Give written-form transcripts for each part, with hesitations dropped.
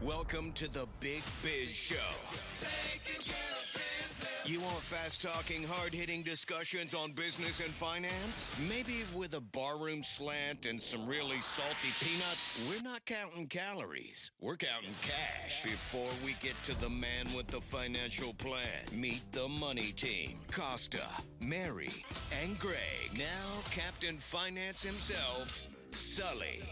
Welcome to the Big Biz Show. Taking care of business. You want fast-talking, hard-hitting discussions on business and finance? Maybe with a barroom slant and some really salty peanuts? We're not counting calories. We're counting cash. Before we get to the man with the financial plan, meet the money team. Costa, Mary, and Greg. Now Captain Finance himself, Sully.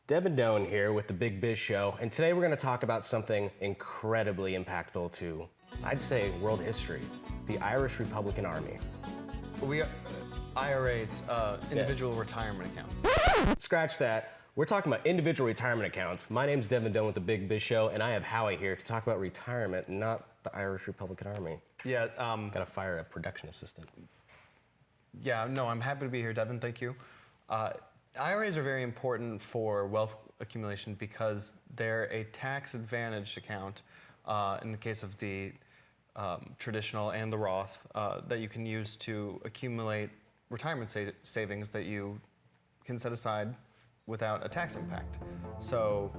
Devin Doan here with the Big Biz Show, and today we're going to talk about something incredibly impactful to, I'd say, world history, the Irish Republican Army. IRAs, individual retirement accounts. Scratch that. We're talking about individual retirement accounts. My name's Devin Doan with the Big Biz Show, and I have Howie here to talk about retirement, not the Irish Republican Army. Yeah. Gotta fire a production assistant. Yeah, no, I'm happy to be here, Devin, thank you. IRAs are very important for wealth accumulation because they're a tax-advantaged account in the case of the traditional and the Roth that you can use to accumulate retirement savings that you can set aside without a tax impact. So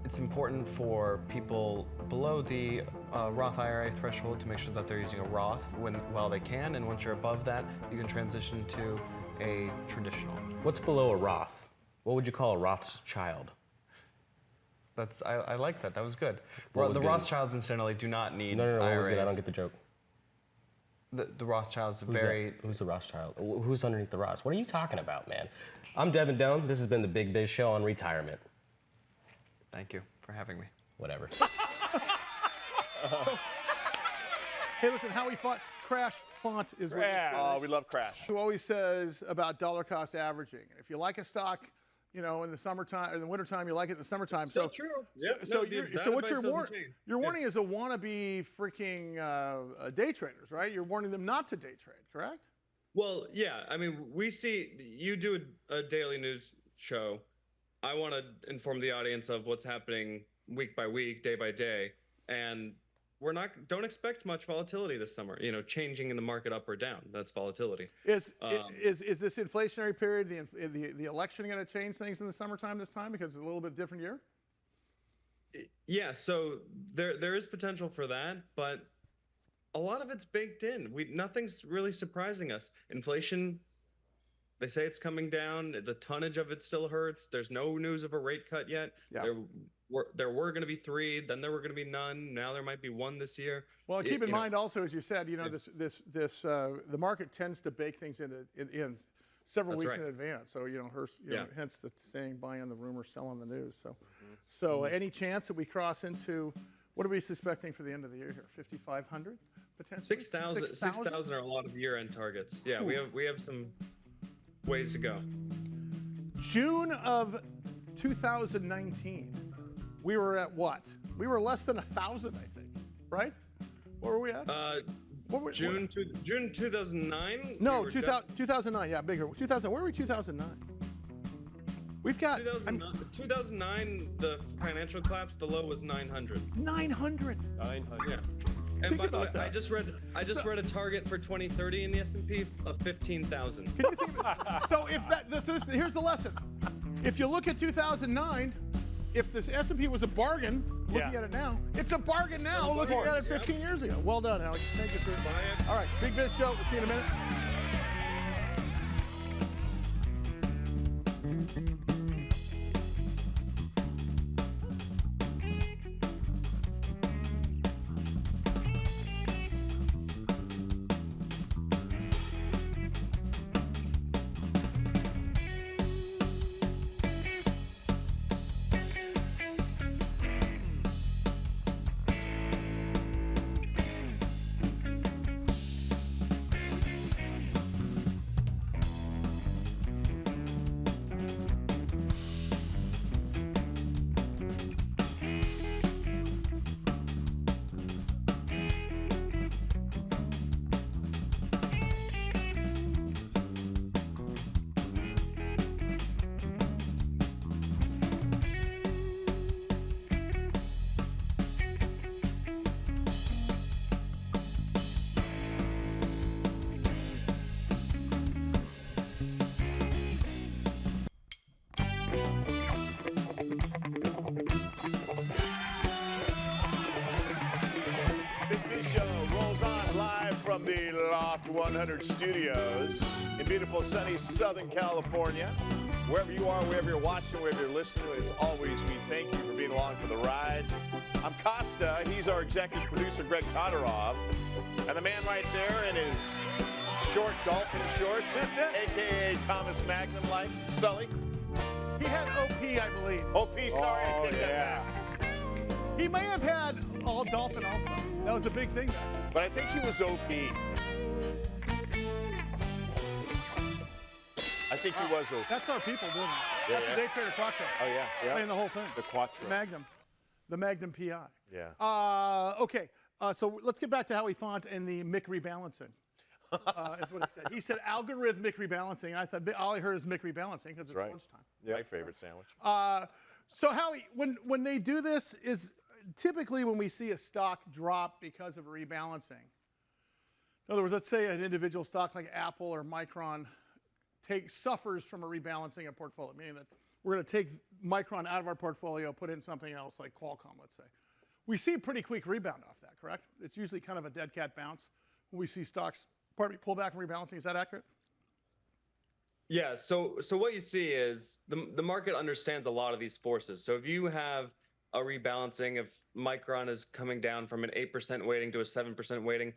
it's important for people below the Roth IRA threshold to make sure that they're using a Roth while they can, and once you're above that, you can transition to a traditional. What's below a Roth? What would you call a Rothschild? I like that. That was good. What was the good? Rothschilds, incidentally, do not need No, what IRAs. was good? I don't get the joke. The Rothschilds are Who's the Rothschild? Who's underneath the Roths? What are you talking about, man? I'm Devin Doan. This has been the Big Biz Show on retirement. Thank you for having me. Whatever. Hey, listen, Howie Crash Font is what Oh, we love Crash. who always says about dollar cost averaging. If you like a stock, you know, in the summertime, in the wintertime, you like it in the summertime. Still true. Yep. So, No, dude, so what that you're advice warning? doesn't change. You're warning is a wannabe freaking day traders, right? You're warning them not to day trade, correct? Well, yeah. I mean, we see you do a daily news show. I want to inform the audience of what's happening week by week, day by day, and don't expect much volatility this summer. You know, changing in the market up or down. That's volatility. Is this inflationary period, the election, going to change things in the summertime this time because it's a little bit different year? Yeah. So there is potential for that, but a lot of it's baked in. Nothing's really surprising us. Inflation, they say it's coming down. The tonnage of it still hurts. There's no news of a rate cut yet. Yeah. There were going to be 3, then there were going to be none. Now there might be 1 this year. Well, keep in mind also, as you said, you know, the market tends to bake things in several weeks in advance. So, you know, hence the saying, buy on the rumor, sell on the news. So, any chance that we cross into, what are we suspecting for the end of the year here? 5,500 potentially? 6,000 are a lot of year-end targets. Yeah, we have some ways to go. June of 2019. We were at what? We were less than 1,000, I think, right? What were we at? June 2009? No, 2009, yeah, bigger. 2000, where were we 2009? We've got... 2009, the financial collapse, the low was 900. 900? 900. Yeah. And by the way, I just read a target for 2030 in the S&P of 15,000. Can you think so if here's the lesson. If you look at 2009, if this S&P was a bargain, looking at it now, it's a bargain now, looking at it 15 years ago. Well done, Howie. Thank you, Chris. All right, Big Biz Show. We'll see you in a minute. the Loft 100 studios in beautiful sunny Southern California. Wherever you are, wherever you're watching, wherever you're listening, as always, we thank you for being along for the ride. I'm Costa. He's our executive producer, Greg Todorov. And the man right there in his short dolphin shorts, a.k.a. Thomas Magnum-like, Sully. He had OP, I believe. OP, sorry, I take that back. He may have had all dolphin also. That was a big thing back then. But I think he was OP. I think he was OP. That's our people doing it. Yeah, That's the Day Trader Quattro. Oh, yeah. Playing the whole thing. The Quattro. The Magnum PI. Yeah. Okay, so let's get back to Howie Font and the Mick rebalancing. Is what he said. He said algorithmic rebalancing. And I thought all I heard is Mick rebalancing because it's lunchtime. Yeah. My favorite sandwich. So Howie, when they do this, is typically when we see a stock drop because of a rebalancing. In other words, let's say an individual stock like Apple or Micron suffers from a rebalancing of portfolio, meaning that we're going to take Micron out of our portfolio, put in something else like Qualcomm, let's say. We see a pretty quick rebound off that, correct? It's usually kind of a dead cat bounce when we see stocks pull back and rebalancing. Is that accurate? Yeah, so what you see is the market understands a lot of these forces. So if you have a rebalancing, if Micron is coming down from an 8% weighting to a 7% weighting,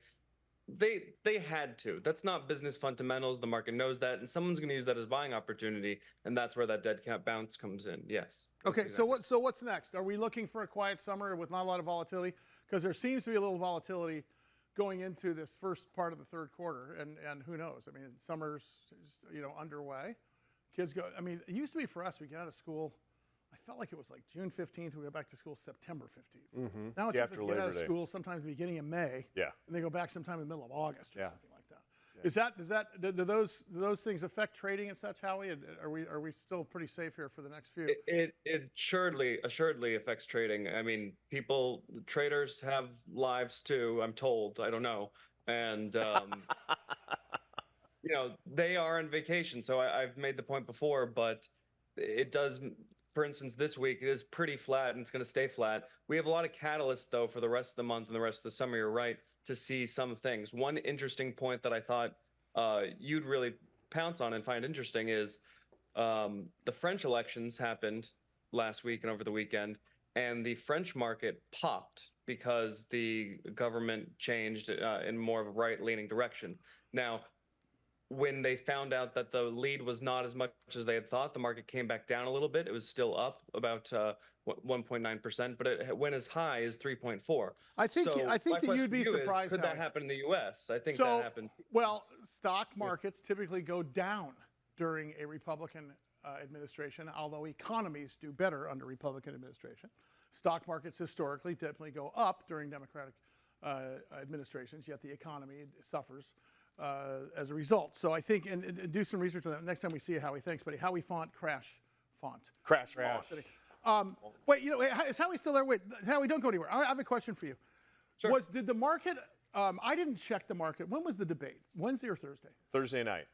they had to. That's not business fundamentals. The market knows that, and someone's going to use that as buying opportunity, and that's where that dead cat bounce comes in. Yes. Okay, exactly. so what's next? Are we looking for a quiet summer with not a lot of volatility? Because there seems to be a little volatility going into this first part of the third quarter, and who knows? I mean, summer's underway. Kids go. I mean, it used to be for us. We get out of school. I felt like it was like June 15th. We go back to school September 15th. Mm-hmm. Now it's after we get out of Labor Day. school sometimes beginning of May. Yeah. And they go back sometime in the middle of August or Yeah. something like that. Yeah. Do those things affect trading and such, Howie? Are we still pretty safe here for the next few? It assuredly affects trading. I mean, traders have lives too. I'm told. I don't know, and they are on vacation. So I've made the point before, but it does. For instance, this week is pretty flat, and it's going to stay flat. We have a lot of catalysts, though, for the rest of the month and the rest of the summer. You're right to see some things. One interesting point that I thought you'd really pounce on and find interesting is the French elections happened last week and over the weekend, and the French market popped because the government changed in more of a right-leaning direction. Now, when they found out that the lead was not as much as they had thought, the market came back down a little bit. It was still up about 1.9%, but it went as high as 3.4. I think that you'd be surprised. Could that happen in the U.S.? I think that happens. Well, stock markets typically go down during a Republican administration, although economies do better under Republican administration. Stock markets historically definitely go up during Democratic administrations, yet the economy suffers as a result. So I think, and do some research on that next time we see a Howie. Thanks, buddy. Howie Font, crash font. Crash. Wait, is Howie still there? Wait, Howie, don't go anywhere. I have a question for you. Sure. Did the market, I didn't check the market. When was the debate? Wednesday or Thursday? Thursday night.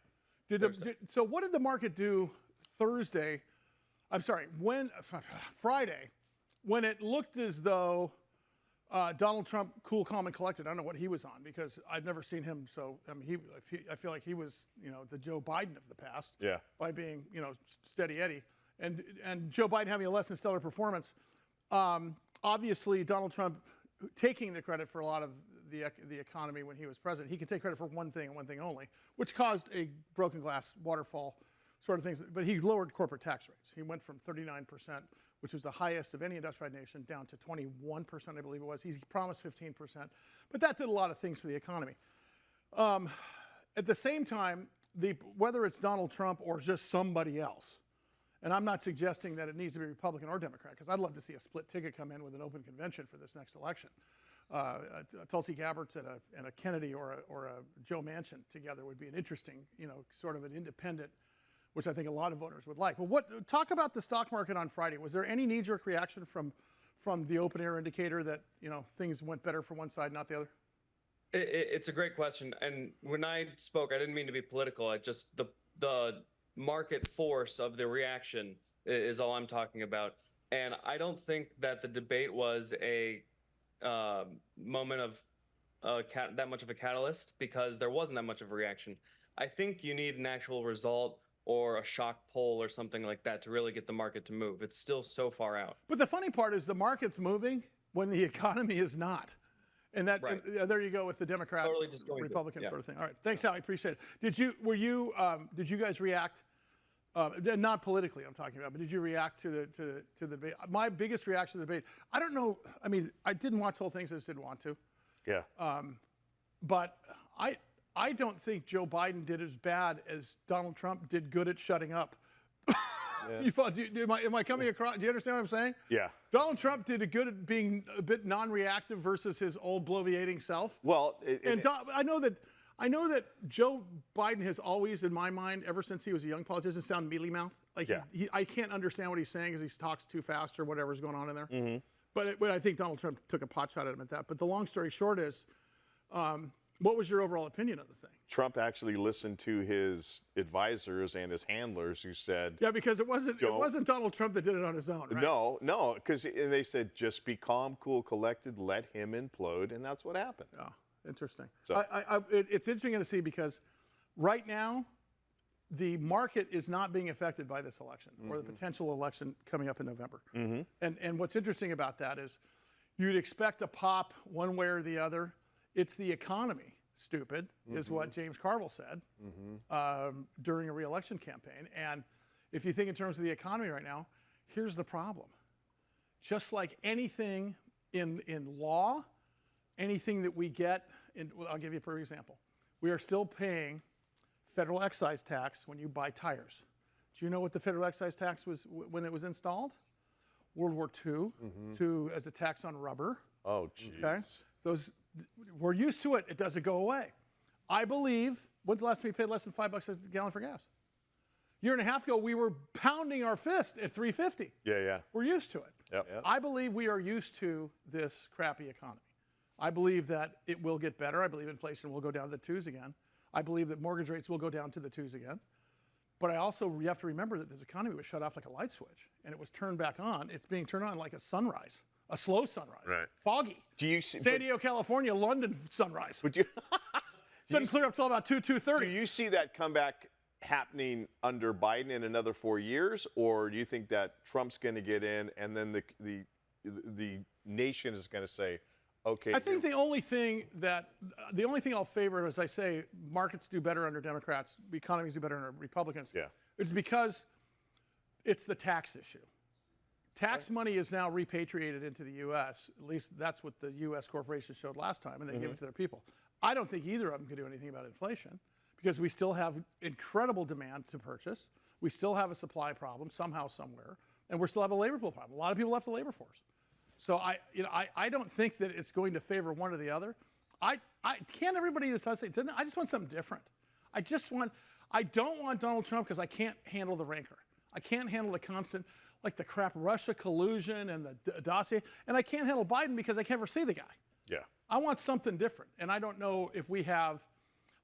So what did the market do Thursday? I'm sorry, Friday, when it looked as though Donald Trump, cool, calm, and collected. I don't know what he was on because I've never seen him. So I mean, I feel like he was, the Joe Biden of the past. Yeah. By being, steady Eddie, and Joe Biden having a less than stellar performance. Obviously, Donald Trump taking the credit for a lot of the economy when he was president. He can take credit for one thing and one thing only, which caused a broken glass waterfall sort of things. But he lowered corporate tax rates. He went from 39%. Which was the highest of any industrialized nation, down to 21%, I believe it was. He promised 15%, but that did a lot of things for the economy. At the same time, whether it's Donald Trump or just somebody else, and I'm not suggesting that it needs to be Republican or Democrat, because I'd love to see a split ticket come in with an open convention for this next election. Tulsi Gabbard and a Kennedy or a Joe Manchin together would be an interesting, sort of an independent, which I think a lot of voters would like. But talk about the stock market on Friday. Was there any knee-jerk reaction from the open air indicator that things went better for one side, not the other? It's a great question. And when I spoke, I didn't mean to be political. I just the market force of the reaction is all I'm talking about. And I don't think that the debate was a moment of that much of a catalyst because there wasn't that much of a reaction. I think you need an actual result or a shock poll or something like that to really get the market to move. It's still so far out. But the funny part is the market's moving when the economy is not. And that there you go with the Democrat, totally Republican sort of thing. All right, thanks, Howie. Appreciate it. Did you guys react? Not politically, I'm talking about, but did you react to the debate? My biggest reaction to the debate, I don't know. I mean, I didn't watch the whole thing, so I just didn't want to. Yeah. But I don't think Joe Biden did as bad as Donald Trump did good at shutting up. Am I coming across? Do you understand what I'm saying? Yeah. Donald Trump did good at being a bit non-reactive versus his old bloviating self. Well, I know that Joe Biden has always, in my mind, ever since he was a young politician, sound mealy-mouthed. Like I can't understand what he's saying because he talks too fast or whatever's going on in there. Mm-hmm. But I think Donald Trump took a pot shot at him at that. But the long story short is, what was your overall opinion of the thing? Trump actually listened to his advisors and his handlers who said, yeah, because it wasn't Donald Trump that did it on his own, right? No, because they said just be calm, cool, collected, let him implode, and that's what happened. Yeah, interesting. So it's interesting to see because right now the market is not being affected by this election or the potential election coming up in November. Mm-hmm. And what's interesting about that is you'd expect a pop one way or the other. It's the economy, stupid, is what James Carville said during a re-election campaign. And if you think in terms of the economy right now, here's the problem. Just like anything in law, anything that we get, I'll give you a perfect example. We are still paying federal excise tax when you buy tires. Do you know what the federal excise tax was when it was installed? World War II, as a tax on rubber. Oh, jeez. Okay? We're used to it. It doesn't go away. I believe, when's the last time we paid less than $5 a gallon for gas? A year and a half ago, we were pounding our fist at $3.50. Yeah. We're used to it. Yep. I believe we are used to this crappy economy. I believe that it will get better. I believe inflation will go down to the twos again. I believe that mortgage rates will go down to the twos again. But you have to remember that this economy was shut off like a light switch, and it was turned back on. It's being turned on like a sunrise. A slow sunrise. Right. Foggy. Do you see, San Diego, California, London sunrise. Would you? Doesn't clear up till about 2:30. Do you see that comeback happening under Biden in another 4 years, or do you think that Trump's going to get in and then the nation is going to say, okay? I think the only thing I'll favor, as I say, markets do better under Democrats, economies do better under Republicans. Yeah. It's because it's the tax issue. Tax money is now repatriated into the U.S. At least that's what the U.S. corporations showed last time, and they gave it to their people. I don't think either of them can do anything about inflation because we still have incredible demand to purchase. We still have a supply problem somehow, somewhere, and we still have a labor pool problem. A lot of people left the labor force. So I don't think that it's going to favor one or the other. Can't everybody decide? I just want something different. I don't want Donald Trump because I can't handle the rancor. I can't handle the constant, like the crap Russia collusion and the dossier. And I can't handle Biden because I can't foresee the guy. Yeah. I want something different. And I don't know if we have,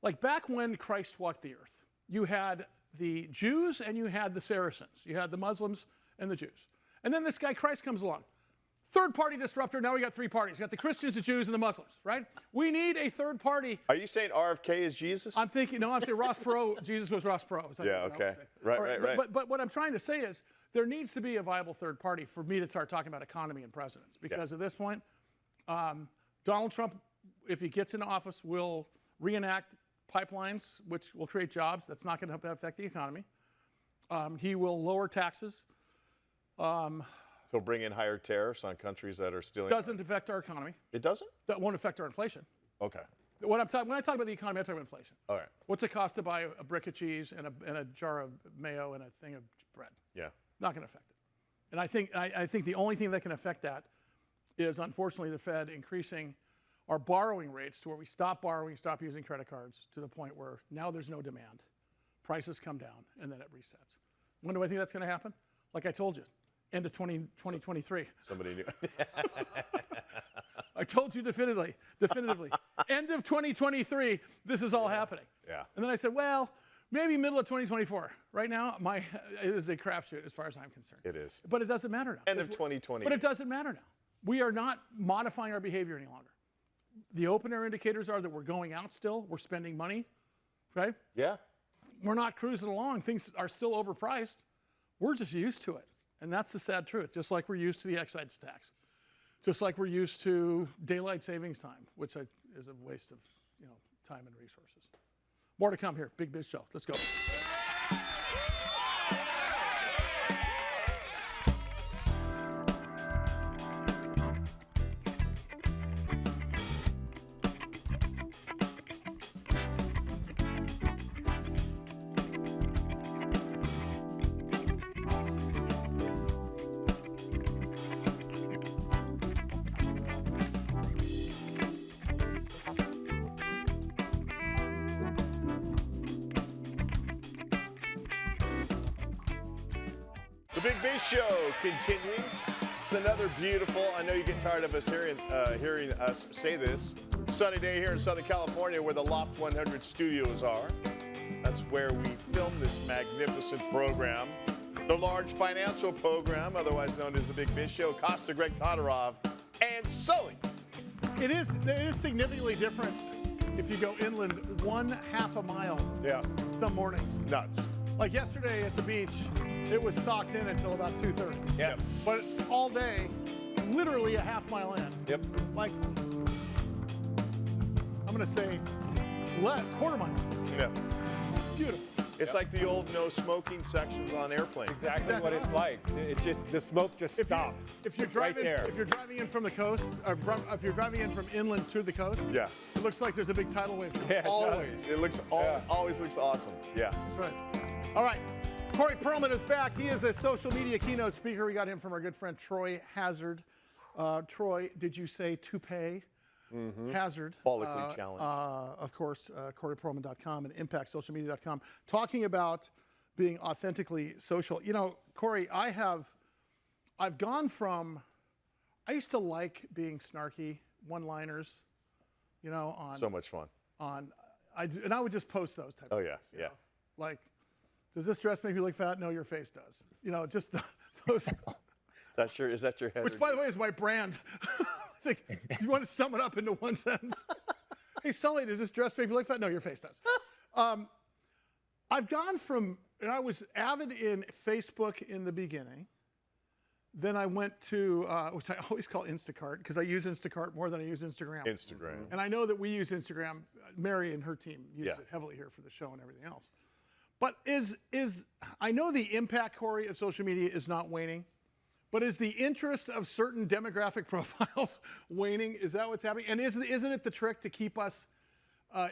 like back when Christ walked the earth, you had the Jews and you had the Saracens. You had the Muslims and the Jews. And then this guy Christ comes along. Third party disruptor, now we got three parties. We got the Christians, the Jews, and the Muslims, right? We need a third party. Are you saying RFK is Jesus? I'm saying Ross Perot, Jesus was Ross Perot. Yeah, okay. Right. But what I'm trying to say is there needs to be a viable third party for me to start talking about economy and presidents. Because at this point, Donald Trump, if he gets into office, will reenact pipelines, which will create jobs. That's not going to affect the economy. He will lower taxes. He'll bring in higher tariffs on countries that are stealing. Doesn't affect our economy. It doesn't? That won't affect our inflation. Okay. When I talk about the economy, I'm talking about inflation. All right. What's it cost to buy a brick of cheese and a jar of mayo and a thing of bread? Yeah. Not going to affect it. And I think the only thing that can affect that is, unfortunately, the Fed increasing our borrowing rates to where we stop borrowing, stop using credit cards to the point where now there's no demand. Prices come down, and then it resets. When do I think that's going to happen? Like I told you, end of 2023. Somebody knew. I told you definitively. End of 2023, this is all happening. Yeah. And then I said, well, maybe middle of 2024. Right now, it is a crapshoot as far as I'm concerned. It is. But it doesn't matter now. End of 2020. But it doesn't matter now. We are not modifying our behavior any longer. the open air indicators are that we're going out still. We're spending money, right? Yeah. We're not cruising along. Things are still overpriced. We're just used to it. And that's the sad truth. Just like we're used to the excise tax. Just like we're used to daylight savings time, which is a waste of time and resources. More to come here. Big Biz Show. Let's go. The Big Biz Show continuing. It's another beautiful, I know you get tired of us hearing us say this, sunny day here in Southern California where the Loft 100 studios are. That's where we film this magnificent program. The large financial program, otherwise known as the Big Biz Show. Costa, Greg Todorov, and Sully. It is significantly different if you go inland 1/2 a mile. Yeah. Some mornings. Nuts. Like yesterday at the beach, it was socked in until about 2:30. Yeah. But all day, literally a 1/2 mile in. Yep. Like, I'm gonna say, quarter mile. Yeah. Beautiful. It's like the old no smoking sections on airplanes. Exactly what it's like. The smoke just stops. If you're driving, right there. if you're driving in from the coast, or if you're driving in from inland to the coast, Yeah. it looks like there's a big tidal wave. Yeah, it Always. does. It looks always looks awesome. Yeah. That's right. All right. Corey Perlman is back. He is a social media keynote speaker. We got him from our good friend Troy Hazard. Troy, did you say toupee? Hazard. Follically challenged. Of course, CoreyPerlman.com and ImpactSocialMedia.com. Talking about being authentically social. You know, Corey, I've gone from, I used to like being snarky, one-liners, on. So much fun. And I would just post those type Oh of yeah, things, yeah. Like, does this dress make you look fat? No, your face does. Just those. Is that your head? Which, by the way, is my brand. I think you want to sum it up into one sentence. Hey, Sully, does this dress make you look fat? No, your face does. I've gone from, and I was avid in Facebook in the beginning. Then I went to, which I always call Instacart, because I use Instacart more than I use Instagram. Instagram. And I know that we use Instagram. Mary and her team use it heavily here for the show and everything else. But I know the impact, Corey, of social media is not waning, but is the interest of certain demographic profiles waning? Is that what's happening? And isn't it the trick to keep us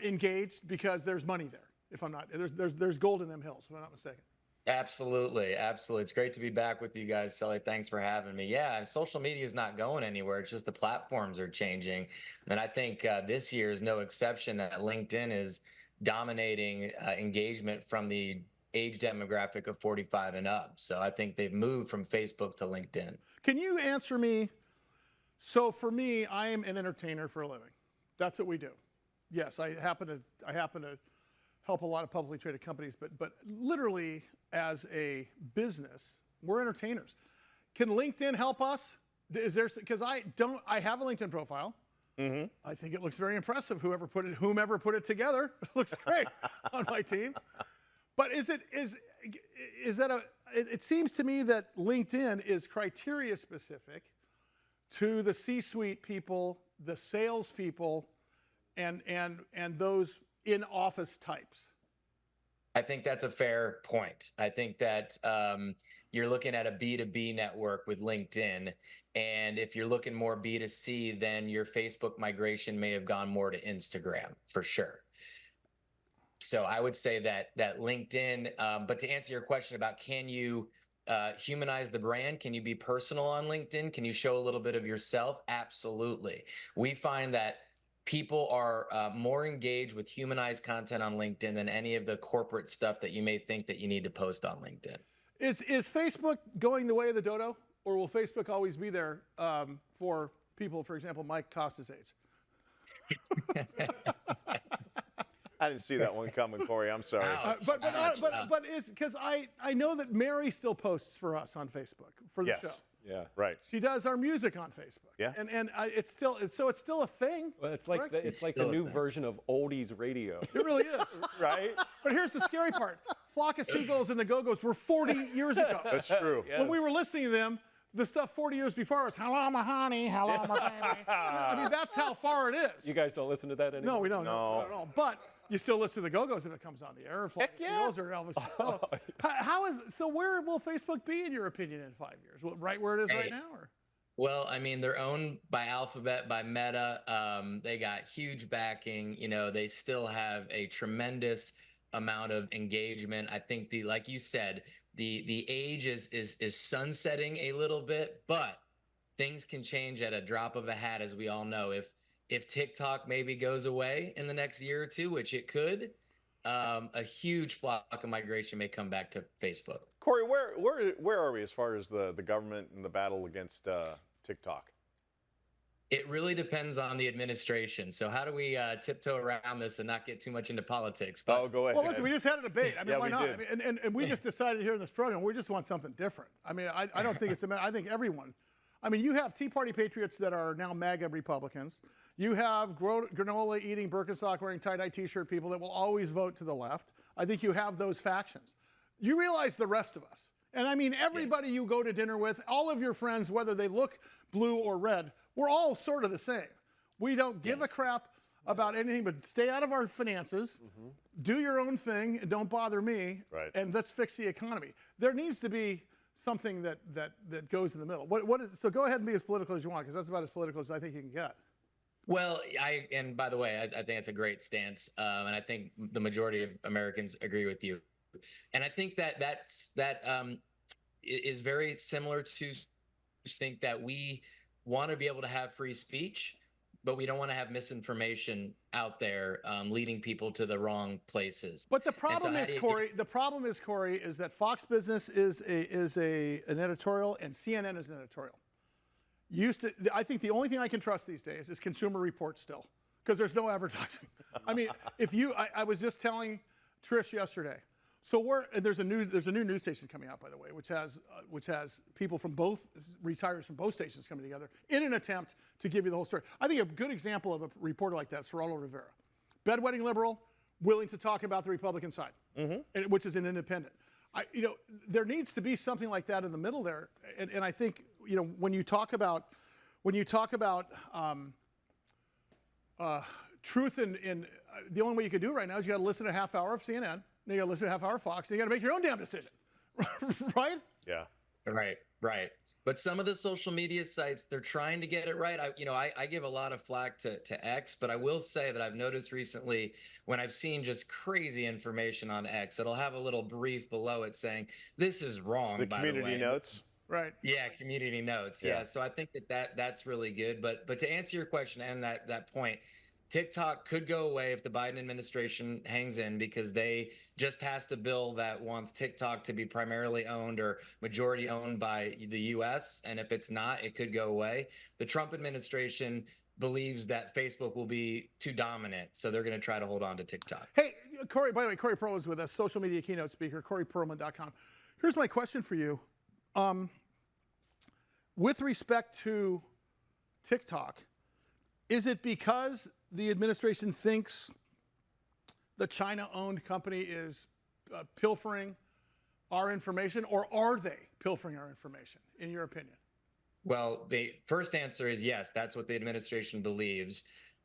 engaged, because there's money there? If I'm not, there's gold in them hills, if I'm not mistaken. Absolutely. It's great to be back with you guys, Sully. Thanks for having me. Yeah, social media is not going anywhere. It's just the platforms are changing. And I think this year is no exception that LinkedIn is dominating engagement from the age demographic of 45 and up. So I think they've moved from Facebook to LinkedIn. Can you answer me? So for me, I am an entertainer for a living. That's what we do. Yes, I happen to help a lot of publicly traded companies, but literally as a business, we're entertainers. Can LinkedIn help us? Is there, because I have a LinkedIn profile. Mm-hmm. I think it looks very impressive. Whomever put it together, it looks great on my team. But is that it seems to me that LinkedIn is criteria specific to the C-suite people, the sales people, and those in-office types. I think that's a fair point. I think that you're looking at a B2B network with LinkedIn. And if you're looking more B2C, then your Facebook migration may have gone more to Instagram, for sure. So I would say that LinkedIn, but to answer your question about can you humanize the brand, can you be personal on LinkedIn? Can you show a little bit of yourself? Absolutely. We find that people are more engaged with humanized content on LinkedIn than any of the corporate stuff that you may think that you need to post on LinkedIn. Is Facebook going the way of the dodo, or will Facebook always be there for people, for example, Mike Costa's age? I didn't see that one coming, Corey. I'm sorry. But is because I know that Mary still posts for us on Facebook for the show. Yeah. Right. She does our music on Facebook. Yeah. And it's still a thing. Well, it's like the new version of oldies radio, It really is. right? But here's the scary part. Flock of Seagulls and the Go-Go's were 40 years ago. That's true. When we were listening to them, the stuff 40 years before was, hello, my honey, hello, my baby. I mean, that's how far it is. You guys don't listen to that anymore? No, we don't. No. Not at all. But you still listen to the Go-Go's if it comes on the air. Or Flock of Seagulls or Elvis Costello. So where will Facebook be, in your opinion, in 5 years? Right where it is right now? Or? Well, I mean, they're owned by Alphabet, by Meta. They got huge backing. You know, they still have a tremendous amount of engagement. I think like you said, the age is sunsetting a little bit, but things can change at a drop of a hat, as we all know. If TikTok maybe goes away in the next year or two, which it could, a huge flock of migration may come back to Facebook. Corey, where are we as far as the government and the battle against TikTok? It really depends on the administration. So how do we tiptoe around this and not get too much into politics? But, go ahead. Well, listen, we just had a debate. I mean, why not? Did. I mean, and we just decided here in this program, we just want something different. I mean, I don't think it's a matter. I think everyone. I mean, you have Tea Party patriots that are now MAGA Republicans. You have granola eating, Birkenstock wearing, tie-dye T-shirt people that will always vote to the left. I think you have those factions. You realize the rest of us. And I mean, everybody you go to dinner with, all of your friends, whether they look blue or red, we're all sort of the same. We don't give a crap about anything but stay out of our finances, do your own thing, and don't bother me, and let's fix the economy. There needs to be something that goes in the middle. So go ahead and be as political as you want, because that's about as political as I think you can get. Well, and by the way, I think it's a great stance, and I think the majority of Americans agree with you. And I think that is very similar to think that we want to be able to have free speech, but we don't want to have misinformation out there leading people to the wrong places. But the problem is, Corey, is that Fox Business is an editorial and CNN is an editorial. I think the only thing I can trust these days is Consumer Reports still, because there's no advertising. I mean, I was just telling Trish yesterday. So there's a new news station coming out, by the way, which has people from retirees from both stations coming together in an attempt to give you the whole story. I think a good example of a reporter like that is Geraldo Rivera, bedwetting liberal, willing to talk about the Republican side, which is an independent. There needs to be something like that in the middle there, and I think when you talk about truth in the only way you can do it right now is you got to listen to a half hour of CNN. Then you got to listen to a half hour of Fox. And you got to make your own damn decision, right? Yeah. Right. But some of the social media sites, they're trying to get it right. I give a lot of flack to X, but I will say that I've noticed recently when I've seen just crazy information on X, it'll have a little brief below it saying, this is wrong, by the way. Community notes? Right. Yeah, community notes. Yeah. So I think that's really good. But to answer your question and that point, TikTok could go away if the Biden administration hangs in, because they just passed a bill that wants TikTok to be primarily owned or majority owned by the U.S. And if it's not, it could go away. The Trump administration believes that Facebook will be too dominant, so they're going to try to hold on to TikTok. Hey, Corey, by the way, Corey Perlman is with us, social media keynote speaker, CoreyPerlman.com. Here's my question for you. With respect to TikTok, is it because the administration thinks the China-owned company is pilfering our information, or are they pilfering our information, in your opinion? Well, the first answer is yes. That's what the administration believes.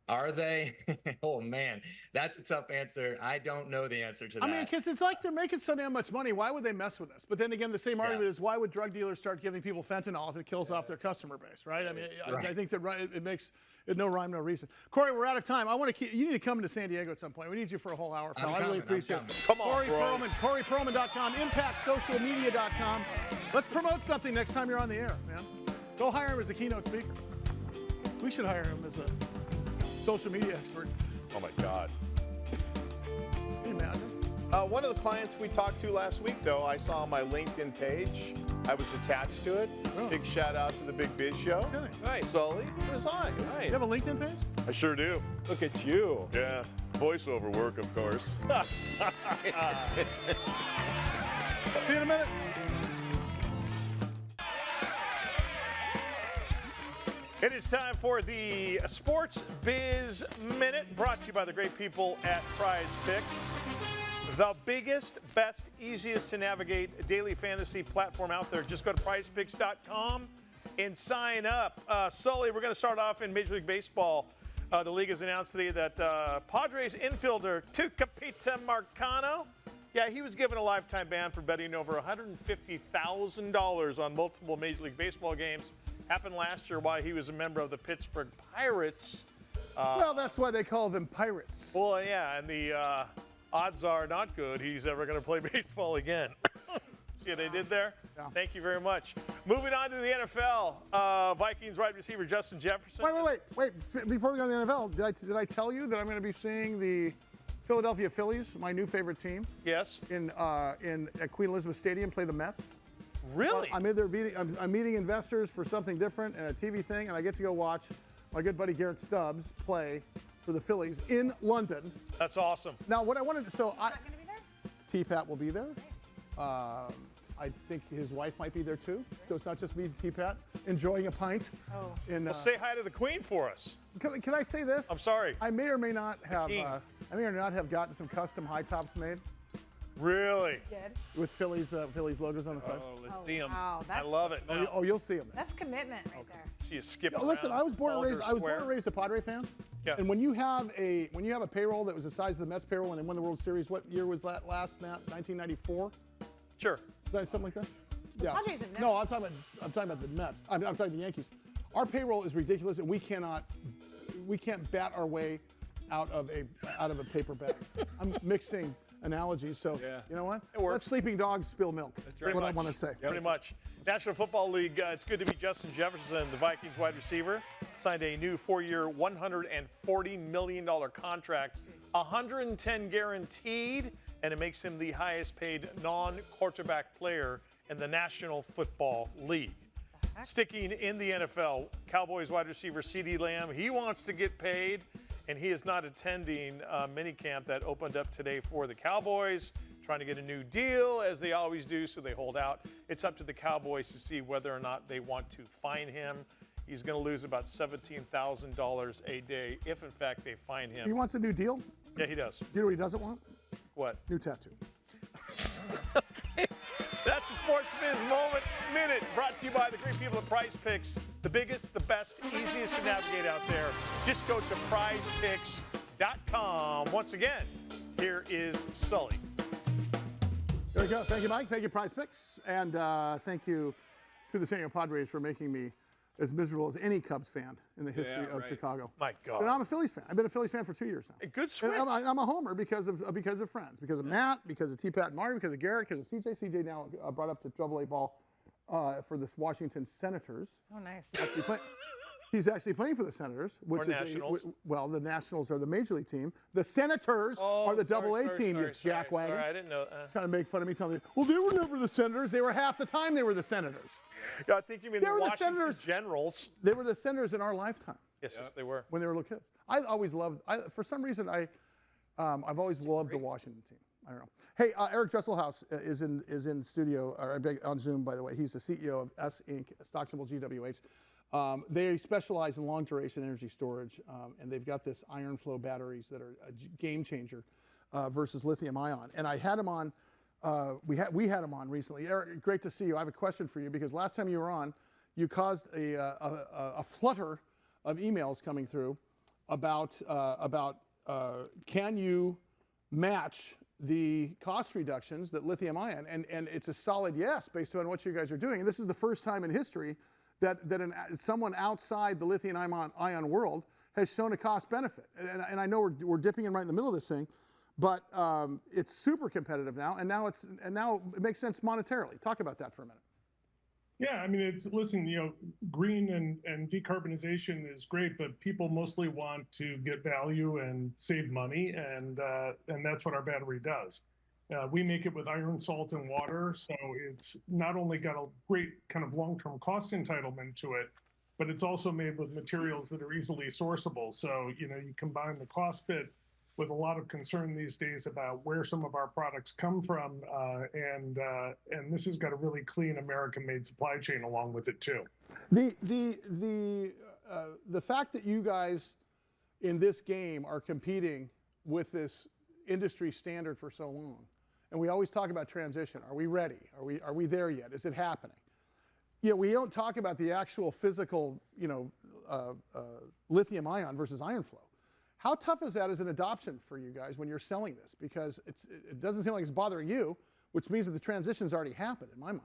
Are they? Oh, man, that's a tough answer. I don't know the answer to that. I mean, because it's like they're making so damn much money. Why would they mess with us? But then again, the same argument is, why would drug dealers start giving people fentanyl if it kills off their customer base, right? I mean, I think that it makes it no rhyme, no reason. Corey, we're out of time. You need to come to San Diego at some point. We need you for a whole hour, pal. I really appreciate it. Come on, Corey Perlman, CoreyPerlman.com, ImpactSocialMedia.com. Let's promote something next time you're on the air, man. Go hire him as a keynote speaker. We should hire him as a social media expert. Oh my God. Can you imagine? One of the clients we talked to last week, though, I saw on my LinkedIn page. I was attached to it. Oh. Big shout out to the Big Biz Show. Nice. Sully was on. Nice. You have a LinkedIn page? I sure do. Look at you. Yeah. Voiceover work, of course. See you in a minute. It is time for the Sports Biz Minute, brought to you by the great people at Prize Picks. The biggest, best, easiest to navigate daily fantasy platform out there. Just go to prizepicks.com and sign up. Sully, we're going to start off in Major League Baseball. The league has announced today that Padres infielder Tucupita Marcano, he was given a lifetime ban for betting over $150,000 on multiple Major League Baseball games. Happened last year while he was a member of the Pittsburgh Pirates. Well, that's why they call them pirates. Well, yeah, and the odds are not good he's ever going to play baseball again. See what they did there? Yeah. Thank you very much. Moving on to the NFL, Vikings wide receiver Justin Jefferson. Wait. Before we go to the NFL, did I tell you that I'm going to be seeing the Philadelphia Phillies, my new favorite team? Yes. At Queen Elizabeth Stadium, play the Mets? Really? I'm meeting investors for something different and a TV thing, and I get to go watch my good buddy Garrett Stubbs play for the Phillies in London. That's awesome. Now, what I wanted to, Not going to be there? T-Pat will be there. I think his wife might be there too. So it's not just me, T-Pat, enjoying a pint. Oh. Well, say hi to the Queen for us. Can I say this? I'm sorry. I may or may not have gotten some custom high tops made. Really? Good. With Phillies logos on the side. Oh, let's see them. Wow, I love it. Oh, you'll see them. That's commitment right there. See you skip. Listen, I was born and raised. Square. A Padre fan. Yeah. And when you have a payroll that was the size of the Mets payroll when they won the World Series, what year was that last, Matt? 1994? Sure. Something like that. Yeah. Padres have never- No, I'm talking about the Mets. I'm talking the Yankees. Our payroll is ridiculous, and we can't bat our way out of a paper bag. I'm mixing analogies, so you know what? It works. Let sleeping dogs spill milk. That's what I want to say. Pretty much. National Football League, it's good to be Justin Jefferson, the Vikings wide receiver, signed a new 4-year, $140 million contract, 110 guaranteed, and it makes him the highest paid non-quarterback player in the National Football League. Sticking in the NFL, Cowboys wide receiver CeeDee Lamb, he wants to get paid, and he is not attending minicamp that opened up today for the Cowboys, trying to get a new deal, as they always do, so they hold out. It's up to the Cowboys to see whether or not they want to fine him. He's going to lose about $17,000 a day if, in fact, they fine him. He wants a new deal? Yeah, he does. You know what he doesn't want? What? New tattoo. That's the Sports Biz Minute, brought to you by the great people at Prize Picks. The biggest, the best, easiest to navigate out there. Just go to prizepicks.com. Once again, here is Sully. There we go. Thank you, Mike. Thank you, Prize Picks. And thank you to the San Diego Padres for making me as miserable as any Cubs fan in the history of Chicago. My God. And I'm a Phillies fan. I've been a Phillies fan for 2 years now. A good switch. And I'm a homer because of friends, because of Matt, because of T-Pat and Marty, because of Garrett, because of CJ. CJ now brought up to AA ball for the Washington Senators. Oh, nice. He's actually playing for the Senators, which Or Nationals. The Nationals are the major league team. The Senators are the AA team, you jackwagon. Sorry, I didn't know. Trying to make fun of me, telling me, well, they were never the Senators. They were half the time they were the Senators. Yeah, I think you mean They the were the Washington Senators. Generals. They were the Senators in our lifetime Yes, they were. when they were little kids. I always loved. For some reason, I've always loved the Washington team. I don't know. Hey, Eric Dresselhaus is in studio, on Zoom, by the way. He's the CEO of S Inc., stock symbol GWH. They specialize in long duration energy storage, and they've got this iron flow batteries that are a game changer versus lithium ion. And I had him on. We had him on recently. Eric, great to see you. I have a question for you, because last time you were on, you caused a flutter of emails coming through about can you match the cost reductions that lithium ion, and it's a solid yes based on what you guys are doing. And this is the first time in history that someone outside the lithium ion world has shown a cost benefit. And I know we're dipping in right in the middle of this thing, but it's super competitive now, and now it makes sense monetarily. Talk about that for a minute. Yeah, I mean, green and decarbonization is great, but people mostly want to get value and save money, and that's what our battery does. We make it with iron, salt, and water, so it's not only got a great kind of long-term cost entitlement to it, but it's also made with materials that are easily sourceable. So, you combine the cost bit with a lot of concern these days about where some of our products come from, and this has got a really clean American-made supply chain along with it too. The the fact that you guys in this game are competing with this industry standard for so long, and we always talk about transition. Are we ready? Are we there yet? Is it happening? Yeah, we don't talk about the actual physical, lithium ion versus iron flow. How tough is that as an adoption for you guys when you're selling this? Because it doesn't seem like it's bothering you, which means that the transition's already happened in my mind.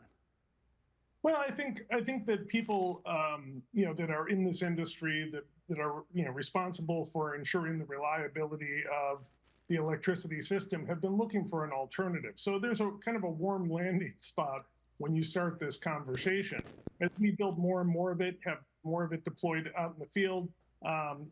Well, I think that people, that are in this industry that are, responsible for ensuring the reliability of the electricity system have been looking for an alternative. So there's a kind of a warm landing spot when you start this conversation. As we build more and more of it, have more of it deployed out in the field,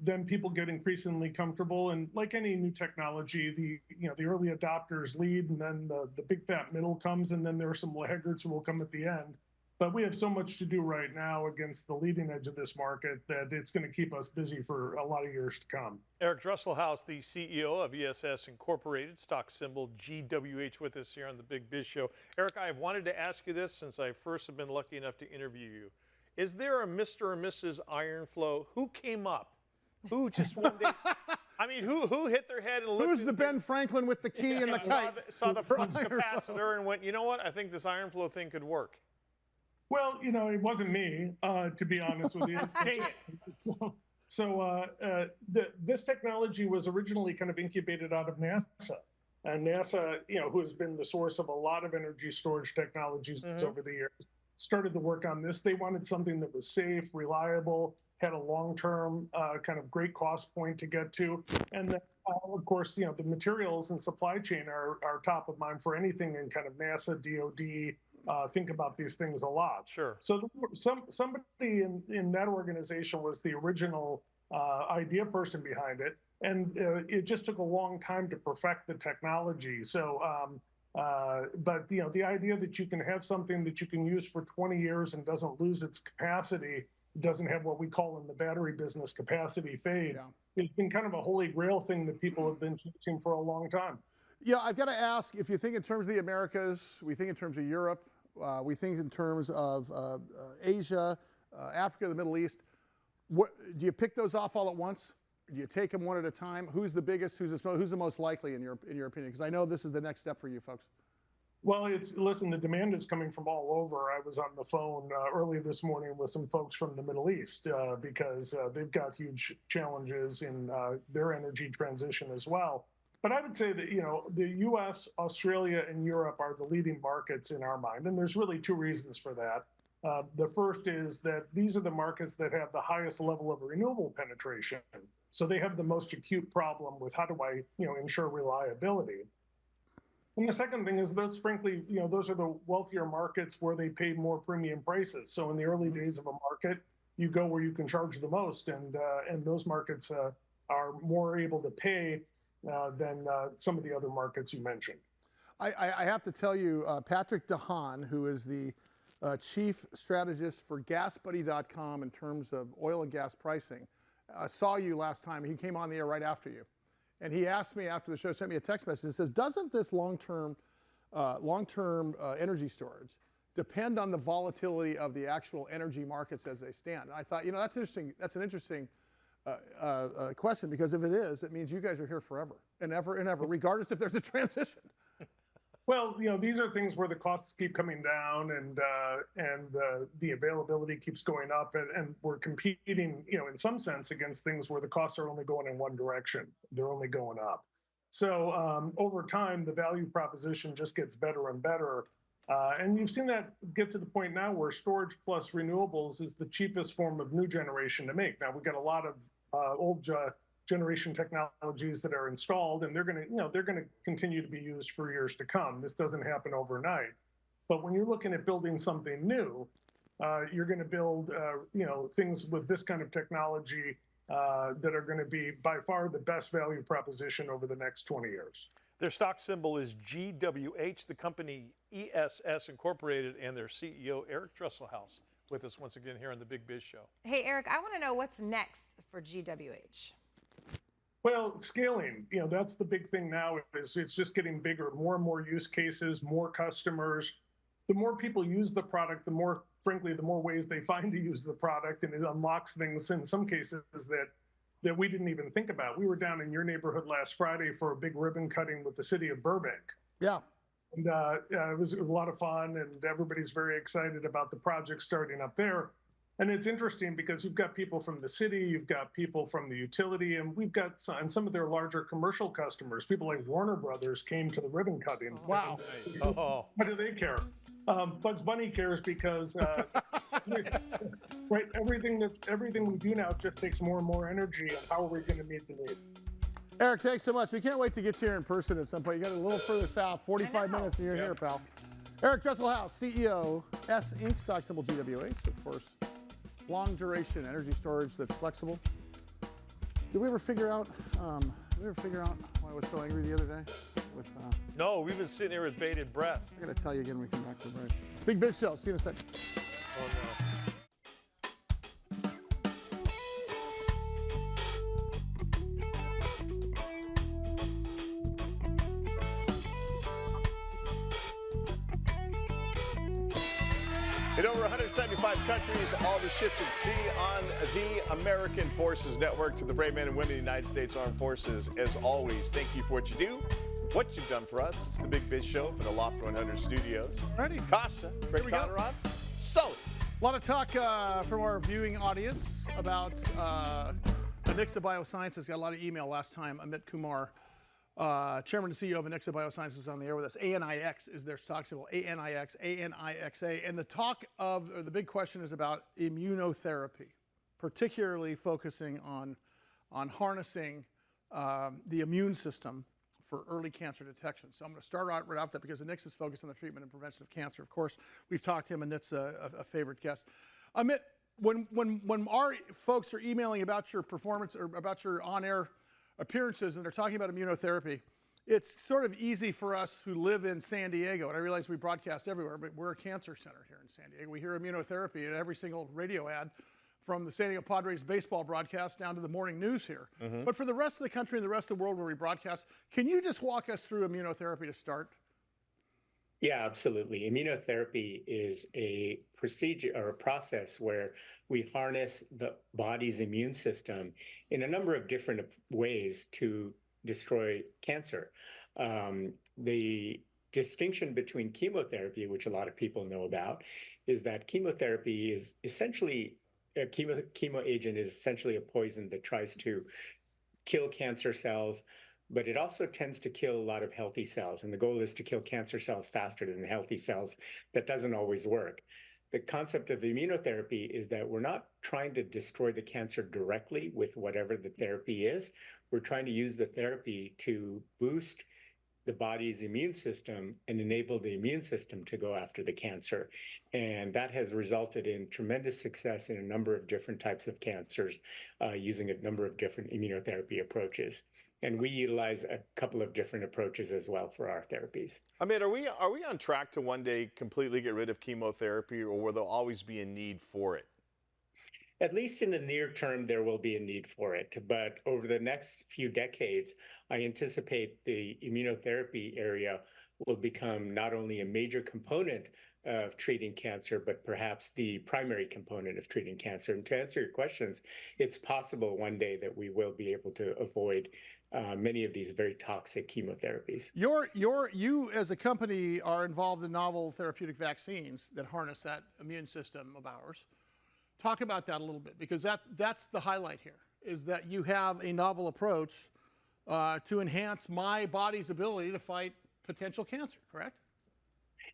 then people get increasingly comfortable. And like any new technology, the early adopters lead, and then the big fat middle comes, and then there are some laggards who will come at the end. But we have so much to do right now against the leading edge of this market that it's going to keep us busy for a lot of years to come. Eric Dresselhaus, the CEO of ESS Incorporated, stock symbol GWH, with us here on the Big Biz Show. Eric, I have wanted to ask you this since I first have been lucky enough to interview you. Is there a Mr. or Mrs. Ironflow? Who came up? Who just one day? I mean, who hit their head and looked? Who's the Ben Franklin with the key and the kite? Saw the flux capacitor and went, you know what? I think this Ironflow thing could work. Well, it wasn't me, to be honest with you. Dang it. This technology was originally kind of incubated out of NASA. And NASA, who has been the source of a lot of energy storage technologies over the years, started to work on this. They wanted something that was safe, reliable, had a long-term kind of great cost point to get to. And then, of course, the materials and supply chain are top of mind for anything in kind of NASA, DOD, think about these things a lot. Sure. So somebody in that organization was the original idea person behind it, and it just took a long time to perfect the technology. So, but the idea that you can have something that you can use for 20 years and doesn't lose its capacity, doesn't have what we call in the battery business capacity fade, it's been kind of a holy grail thing that people have been chasing for a long time. Yeah, I've got to ask, if you think in terms of the Americas, we think in terms of Europe, we think in terms of Asia, Africa, the Middle East. Do you pick those off all at once? Do you take them one at a time? Who's the biggest? Who's the most likely in your opinion? Because I know this is the next step for you folks. Well, listen, the demand is coming from all over. I was on the phone early this morning with some folks from the Middle East because they've got huge challenges in their energy transition as well. But I would say that, the US, Australia, and Europe are the leading markets in our mind. And there's really two reasons for that. The first is that these are the markets that have the highest level of renewable penetration. So they have the most acute problem with how do I, ensure reliability. And the second thing is those, frankly, those are the wealthier markets where they pay more premium prices. So in the early days of a market, you go where you can charge the most, and those markets are more able to pay than some of the other markets you mentioned. I have to tell you, Patrick DeHaan, who is the chief strategist for GasBuddy.com in terms of oil and gas pricing, saw you last time. He came on the air right after you. And he asked me after the show, sent me a text message and says, doesn't this long-term energy storage depend on the volatility of the actual energy markets as they stand? And I thought, that's interesting. That's an interesting question, because if it is, it means you guys are here forever and ever and ever, regardless if there's a transition. Well, these are things where the costs keep coming down and the availability keeps going up, and we're competing, in some sense against things where the costs are only going in one direction. They're only going up. So over time, the value proposition just gets better and better. And you've seen that get to the point now where storage plus renewables is the cheapest form of new generation to make. Now, we've got a lot of old generation technologies that are installed, and they're going to continue to be used for years to come. This doesn't happen overnight. But when you're looking at building something new, you're going to build things with this kind of technology that are going to be by far the best value proposition over the next 20 years. Their stock symbol is GWH, the company ESS Incorporated, and their CEO, Eric Dresselhaus, with us once again here on the Big Biz Show. Hey, Eric, I want to know what's next for GWH. Well, scaling, that's the big thing now. Is it's just getting bigger, more and more use cases, more customers. The more people use the product, the more frankly, the more ways they find to use the product, and it unlocks things in some cases that we didn't even think about. We were down in your neighborhood last Friday for a big ribbon cutting with the city of Burbank. Yeah. And it was a lot of fun, and everybody's very excited about the project starting up there. And it's interesting because you've got people from the city, you've got people from the utility, and we've got some of their larger commercial customers. People like Warner Brothers came to the ribbon cutting. Wow. Oh. Why do they care? Bugs Bunny cares because right, everything we do now just takes more and more energy. And how are we going to meet the need? Eric, thanks so much. We can't wait to get you here in person at some point. You got a little further south, 45 minutes, and you're here, pal. Eric Dresselhaus, CEO, S Inc., stock symbol GWH, of course. Long duration energy storage that's flexible. Did we ever figure out? Why I was so angry the other day? With No, we've been sitting here with bated breath. I got to tell you again when we come back to the break. Big Biz Show. See you in a second. Oh no. In over 175 countries, all the ships at sea on the American Forces Network. To the brave men and women of the United States Armed Forces, as always, thank you for what you do, what you've done for us. It's the Big Biz Show from the Loft 100 Studios. Ready? Casa, Greg Conrad, Sully. A lot of talk from our viewing audience about Anixa Biosciences. Got a lot of email last time. Amit Kumar, Chairman and CEO of Anixa Biosciences, was on the air with us. ANIX is their stock symbol. ANIX, ANIXA. And the big question is about immunotherapy, particularly focusing on harnessing the immune system for early cancer detection. So I'm going to start out right off that because Anixa is focused on the treatment and prevention of cancer. Of course, we've talked to him, and it's a favorite guest. Amit, when our folks are emailing about your performance or about your on-air appearances and they're talking about immunotherapy, it's sort of easy for us who live in San Diego, and I realize we broadcast everywhere, but we're a cancer center here in San Diego. We hear immunotherapy in every single radio ad, from the San Diego Padres baseball broadcast down to the morning news here. Mm-hmm. But for the rest of the country and the rest of the world where we broadcast, can you just walk us through immunotherapy to start? Yeah, absolutely. Immunotherapy is a procedure or a process where we harness the body's immune system in a number of different ways to destroy cancer. The distinction between chemotherapy, which a lot of people know about, is that chemotherapy is essentially a chemo agent is essentially a poison that tries to kill cancer cells, but it also tends to kill a lot of healthy cells. And the goal is to kill cancer cells faster than healthy cells. That doesn't always work. The concept of immunotherapy is that we're not trying to destroy the cancer directly with whatever the therapy is. We're trying to use the therapy to boost the body's immune system and enable the immune system to go after the cancer. And that has resulted in tremendous success in a number of different types of cancers using a number of different immunotherapy approaches. And we utilize a couple of different approaches as well for our therapies. I mean, are we on track to one day completely get rid of chemotherapy, or will there always be a need for it? At least in the near term, there will be a need for it. But over the next few decades, I anticipate the immunotherapy area will become not only a major component of treating cancer, but perhaps the primary component of treating cancer. And to answer your questions, it's possible one day that we will be able to avoid many of these very toxic chemotherapies. You as a company are involved in novel therapeutic vaccines that harness that immune system of ours. Talk about that a little bit, because that's the highlight here, is that you have a novel approach to enhance my body's ability to fight potential cancer, correct?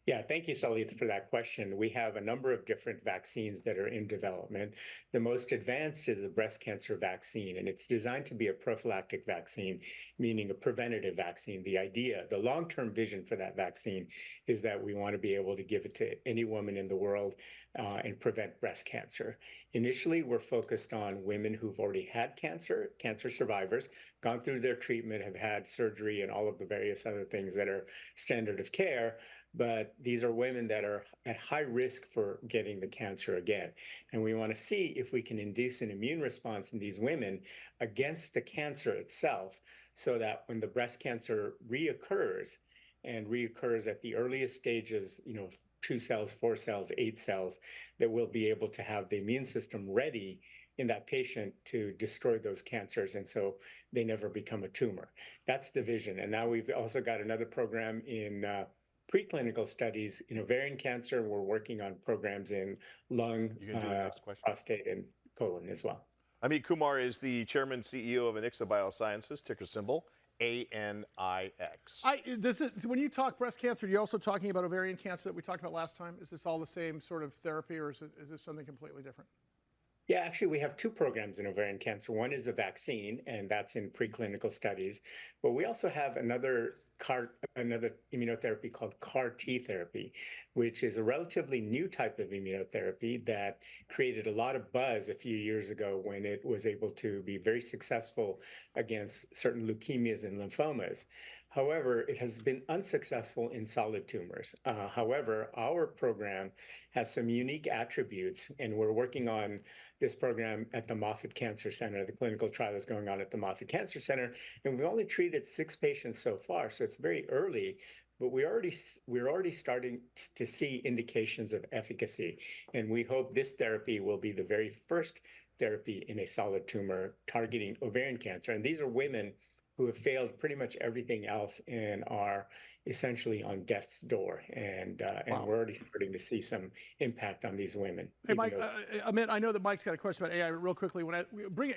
Yeah, thank you, Sully, for that question. We have a number of different vaccines that are in development. The most advanced is a breast cancer vaccine, and it's designed to be a prophylactic vaccine, meaning a preventative vaccine. The long-term vision for that vaccine is that we want to be able to give it to any woman in the world and prevent breast cancer. Initially, we're focused on women who've already had cancer survivors, gone through their treatment, have had surgery and all of the various other things that are standard of care. But these are women that are at high risk for getting the cancer again. And we want to see if we can induce an immune response in these women against the cancer itself, so that when the breast cancer reoccurs, and reoccurs at the earliest stages, 2 cells, 4 cells, 8 cells, that will be able to have the immune system ready in that patient to destroy those cancers, and so they never become a tumor. That's the vision. And now we've also got another program in preclinical studies in ovarian cancer. We're working on programs in lung, prostate, and colon as well. Amit Kumar is the chairman CEO of Anixa Biosciences, ticker symbol ANIX. When you talk breast cancer, you're also talking about ovarian cancer that we talked about last time. Is this all the same sort of therapy, or is this something completely different? Yeah, actually, we have 2 programs in ovarian cancer. One is a vaccine, and that's in preclinical studies. But we also have another immunotherapy called CAR T therapy, which is a relatively new type of immunotherapy that created a lot of buzz a few years ago when it was able to be very successful against certain leukemias and lymphomas. However, it has been unsuccessful in solid tumors. However, our program has some unique attributes, and we're working on this program at the Moffitt Cancer Center. The clinical trial is going on at the Moffitt Cancer Center, and we've only treated 6 patients so far, so it's very early. But we're already starting to see indications of efficacy, and we hope this therapy will be the very first therapy in a solid tumor targeting ovarian cancer. And these are women who have failed pretty much everything else and are essentially on death's door. And we're already starting to see some impact on these women. Hey, Mike, Amit, I know that Mike's got a question about AI real quickly.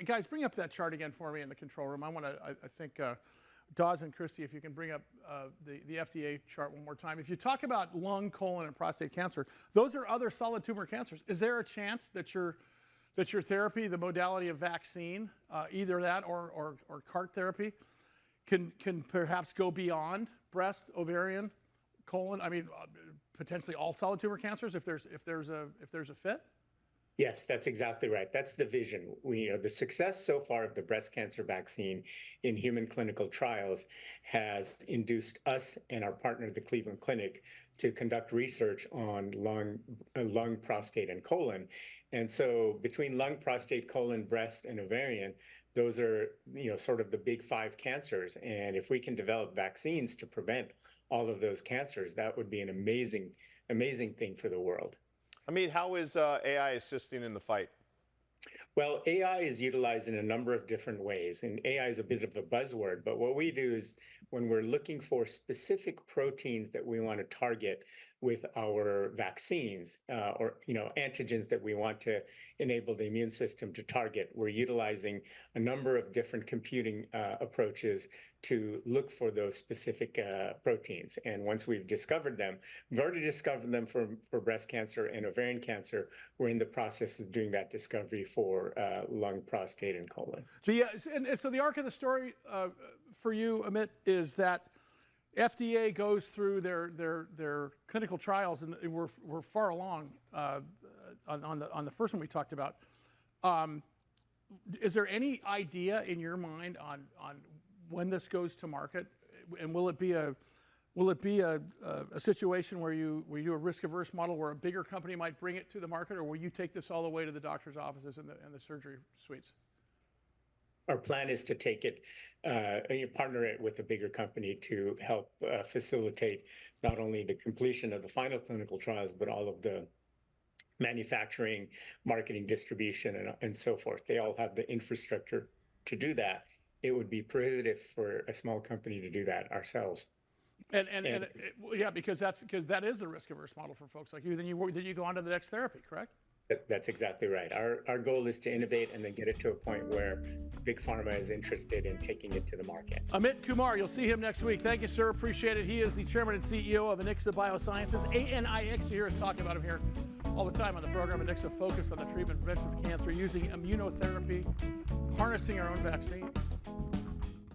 Guys, bring up that chart again for me in the control room. I think Dawes and Christy, if you can bring up the FDA chart one more time. If you talk about lung, colon, and prostate cancer, those are other solid tumor cancers. Is there a chance that your therapy, the modality of vaccine, either that or CAR therapy, can perhaps go beyond breast, ovarian, colon? I mean, potentially all solid tumor cancers if there's a fit. Yes, that's exactly right. That's the vision. The success so far of the breast cancer vaccine in human clinical trials has induced us and our partner, the Cleveland Clinic, to conduct research on lung, prostate, and colon. And so between lung, prostate, colon, breast, and ovarian, those are, sort of the big 5 cancers. And if we can develop vaccines to prevent all of those cancers, that would be an amazing, amazing thing for the world. I mean, how is AI assisting in the fight? Well, AI is utilized in a number of different ways, and AI is a bit of a buzzword, but what we do is when we're looking for specific proteins that we want to target with our vaccines or antigens that we want to enable the immune system to target, we're utilizing a number of different computing approaches to look for those specific proteins. And once we've discovered them, we've already discovered them for breast cancer and ovarian cancer. We're in the process of doing that discovery for lung, prostate, and colon. So the arc of the story for you, Amit, is that FDA goes through their clinical trials, and we're far along on the first one we talked about. Is there any idea in your mind on when this goes to market, and will it be a situation where you do a risk-averse model where a bigger company might bring it to the market, or will you take this all the way to the doctor's offices and the surgery suites? Our plan is to take it and partner it with a bigger company to help facilitate not only the completion of the final clinical trials, but all of the manufacturing, marketing, distribution, and so forth. They all have the infrastructure to do that. It would be prohibitive for a small company to do that ourselves. Yeah, because that is the risk-averse model for folks like you. Then you go on to the next therapy, correct? That's exactly right. Our goal is to innovate and then get it to a point where Big Pharma is interested in taking it to the market. Amit Kumar, you'll see him next week. Thank you, sir. Appreciate it. He is the chairman and CEO of Anixa Biosciences, ANIX. You hear us talking about him here all the time on the program. Anixa focused on the treatment and prevention of cancer using immunotherapy, harnessing our own vaccines.